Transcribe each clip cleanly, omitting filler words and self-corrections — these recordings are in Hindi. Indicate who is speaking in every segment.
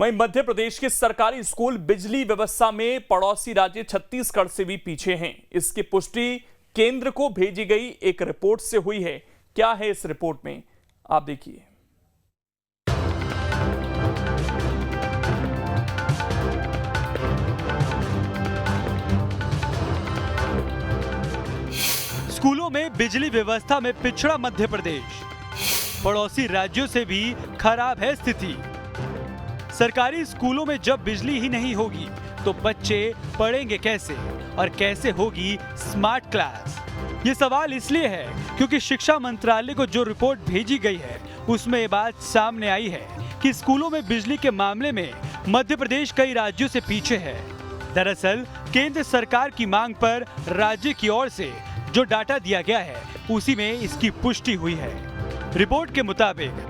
Speaker 1: वहीं मध्य प्रदेश के सरकारी स्कूल बिजली व्यवस्था में पड़ोसी राज्य छत्तीसगढ़ से भी पीछे हैं। इसकी पुष्टि केंद्र को भेजी गई एक रिपोर्ट से हुई है। क्या है इस रिपोर्ट में, आप देखिए।
Speaker 2: स्कूलों में बिजली व्यवस्था में पिछड़ा मध्य प्रदेश, पड़ोसी राज्यों से भी खराब है स्थिति। सरकारी स्कूलों में जब बिजली ही नहीं होगी तो बच्चे पढ़ेंगे कैसे और कैसे होगी स्मार्ट क्लास? ये सवाल इसलिए है क्योंकि शिक्षा मंत्रालय को जो रिपोर्ट भेजी गई है उसमें ये बात सामने आई है कि स्कूलों में बिजली के मामले में मध्य प्रदेश कई राज्यों से पीछे है। दरअसल केंद्र सरकार की मांग पर राज्य की ओर से जो डाटा दिया गया है उसी में इसकी पुष्टि हुई है। रिपोर्ट के मुताबिक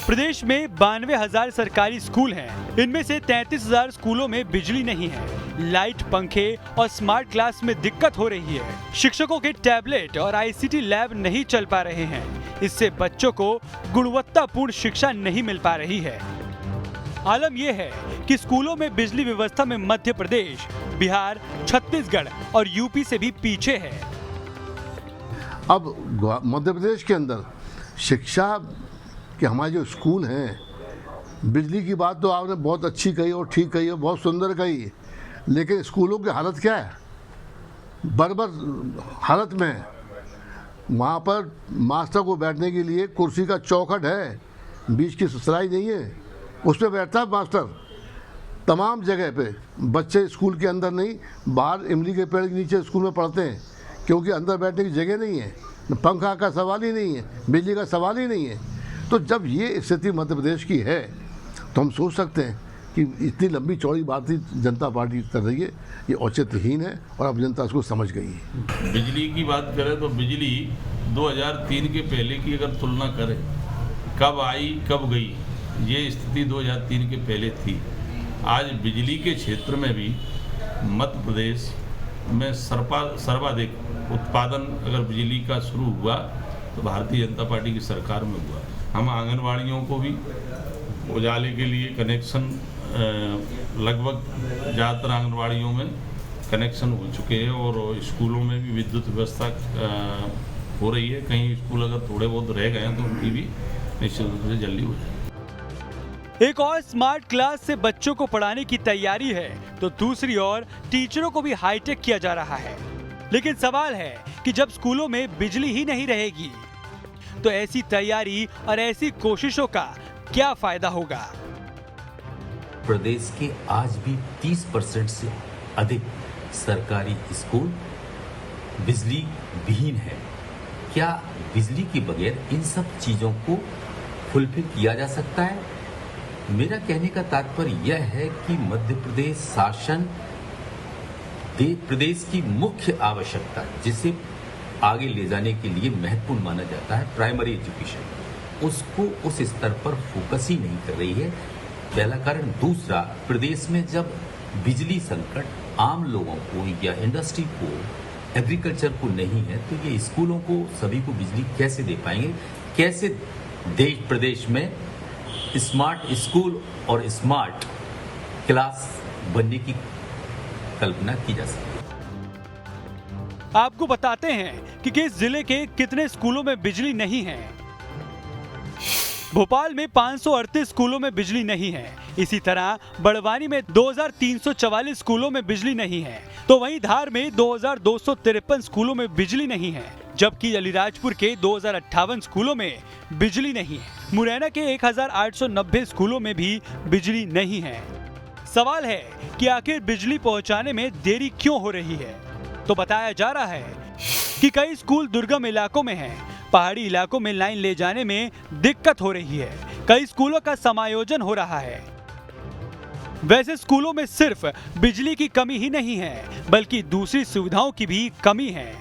Speaker 2: प्रदेश में 92,000 सरकारी स्कूल हैं। इनमें से 33,000 स्कूलों में बिजली नहीं है। लाइट, पंखे और स्मार्ट क्लास में दिक्कत हो रही है। शिक्षकों के टैबलेट और आईसीटी लैब नहीं चल पा रहे हैं। इससे बच्चों को गुणवत्तापूर्ण शिक्षा नहीं मिल पा रही है। आलम यह है कि स्कूलों में बिजली व्यवस्था में मध्य प्रदेश, बिहार, छत्तीसगढ़ और यूपी से भी पीछे है।
Speaker 3: अब मध्य प्रदेश के अंदर शिक्षा कि हमारे जो स्कूल हैं, बिजली की बात तो आपने बहुत अच्छी कही और ठीक कही और बहुत सुंदर कही, लेकिन स्कूलों की हालत क्या है? बर्बर हालत में है। वहाँ पर मास्टर को बैठने के लिए कुर्सी का चौखट है, बीच की सराई नहीं है, उस पर बैठता है मास्टर। तमाम जगह पे बच्चे स्कूल के अंदर नहीं, बाहर इमली के पेड़ के नीचे स्कूल में पढ़ते हैं, क्योंकि अंदर बैठने की जगह नहीं है। पंखा का सवाल ही नहीं है, बिजली का सवाल ही नहीं है। तो जब ये स्थिति मध्य प्रदेश की है तो हम सोच सकते हैं कि इतनी लंबी चौड़ी भारतीय जनता पार्टी कर रही है, ये औचित्यहीन है और अब जनता इसको समझ गई है।
Speaker 4: बिजली की बात करें तो बिजली 2003 के पहले की अगर तुलना करें, कब आई कब गई, ये स्थिति 2003 के पहले थी। आज बिजली के क्षेत्र में भी मध्य प्रदेश में सर्वाधिक उत्पादन अगर बिजली का शुरू हुआ तो भारतीय जनता पार्टी की सरकार में हुआ। हम आंगनवाड़ियों को भी उजाले के लिए कनेक्शन लगभग ज़्यादातर आंगनवाड़ियों में कनेक्शन हो चुके हैं और स्कूलों में भी विद्युत व्यवस्था हो रही है। कहीं स्कूल अगर थोड़े बहुत रह गए हैं तो उनकी भी निश्चित रूप से जल्दी हो जाए।
Speaker 2: एक और स्मार्ट क्लास से बच्चों को पढ़ाने की तैयारी है तो दूसरी ओर टीचरों को भी हाईटेक किया जा रहा है। लेकिन सवाल है कि जब स्कूलों में बिजली ही नहीं रहेगी तो ऐसी तैयारी और ऐसी कोशिशों का क्या फायदा होगा?
Speaker 5: प्रदेश के आज भी 30% से अधिक सरकारी स्कूल बिजली विहीन है। क्या बिजली के बगैर इन सब चीजों को फुलफिल किया जा सकता है? मेरा कहने का तात्पर्य यह है कि मध्य प्रदेश शासन प्रदेश की मुख्य आवश्यकता, जिसे आगे ले जाने के लिए महत्वपूर्ण माना जाता है, प्राइमरी एजुकेशन, उसको उस स्तर पर फोकस ही नहीं कर रही है। पहला कारण। दूसरा, प्रदेश में जब बिजली संकट आम लोगों को या इंडस्ट्री को, एग्रीकल्चर को नहीं है तो ये स्कूलों को, सभी को बिजली कैसे दे पाएंगे? कैसे प्रदेश में स्मार्ट स्कूल और स्मार्ट क्लास बनने की कल्पना की जा सकती है?
Speaker 2: आपको बताते हैं कि किस जिले के कितने स्कूलों में बिजली नहीं है। भोपाल में 538 स्कूलों में बिजली नहीं है। इसी तरह बड़वानी में 2344 स्कूलों में बिजली नहीं है, तो वहीं धार में 2253 स्कूलों में बिजली नहीं है, जबकि अलीराजपुर के 2058 स्कूलों में बिजली नहीं है। मुरैना के 1890 स्कूलों में भी बिजली नहीं है। सवाल है कि आखिर बिजली पहुंचाने में देरी क्यों हो रही है? तो बताया जा रहा है कि कई स्कूल दुर्गम इलाकों में हैं। पहाड़ी इलाकों में लाइन ले जाने में दिक्कत हो रही है। कई स्कूलों का समायोजन हो रहा है। वैसे स्कूलों में सिर्फ बिजली की कमी ही नहीं है, बल्कि दूसरी सुविधाओं की भी कमी है।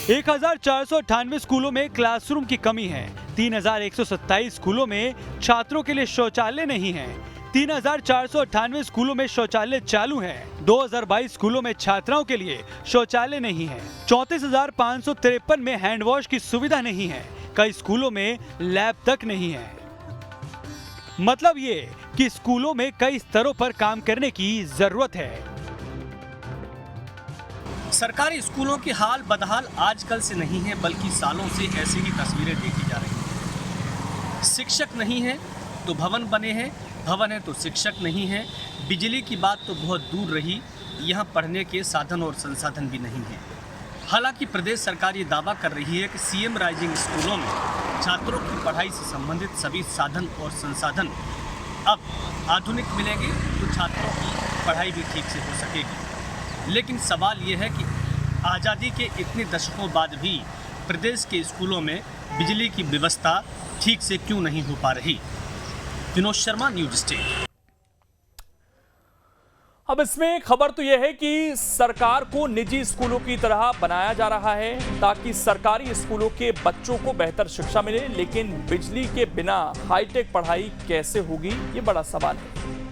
Speaker 2: 1498 स्कूलों में क्लासरूम की कमी है। 3127 स्कूलों में छात्रों के लिए शौचालय नहीं है। 3498 स्कूलों में शौचालय चालू हैं। 2022 स्कूलों में छात्राओं के लिए शौचालय नहीं है। 34,553 में हैंड वॉश की सुविधा नहीं है। कई स्कूलों में लैब तक नहीं है। मतलब ये कि स्कूलों में कई स्तरों पर काम करने की जरूरत है।
Speaker 6: सरकारी स्कूलों की हाल बदहाल आजकल से नहीं है, बल्कि सालों से ऐसी ही तस्वीरें देखी जा रही हैं। शिक्षक नहीं है तो भवन बने हैं, भवन है तो शिक्षक नहीं है। बिजली की बात तो बहुत दूर रही, यहाँ पढ़ने के साधन और संसाधन भी नहीं है। हालांकि प्रदेश सरकार ये दावा कर रही है कि सीएम राइजिंग स्कूलों में छात्रों की पढ़ाई से संबंधित सभी साधन और संसाधन अब आधुनिक मिलेंगे तो छात्रों की पढ़ाई भी ठीक से हो सकेगी। लेकिन सवाल ये है कि आज़ादी के इतने दशकों बाद भी प्रदेश के स्कूलों में बिजली की व्यवस्था ठीक से क्यों नहीं हो पा रही। Vinod Sharma, news state.
Speaker 1: अब इसमें खबर तो यह है कि सरकार को निजी स्कूलों की तरह बनाया जा रहा है ताकि सरकारी स्कूलों के बच्चों को बेहतर शिक्षा मिले, लेकिन बिजली के बिना हाईटेक पढ़ाई कैसे होगी, ये बड़ा सवाल है।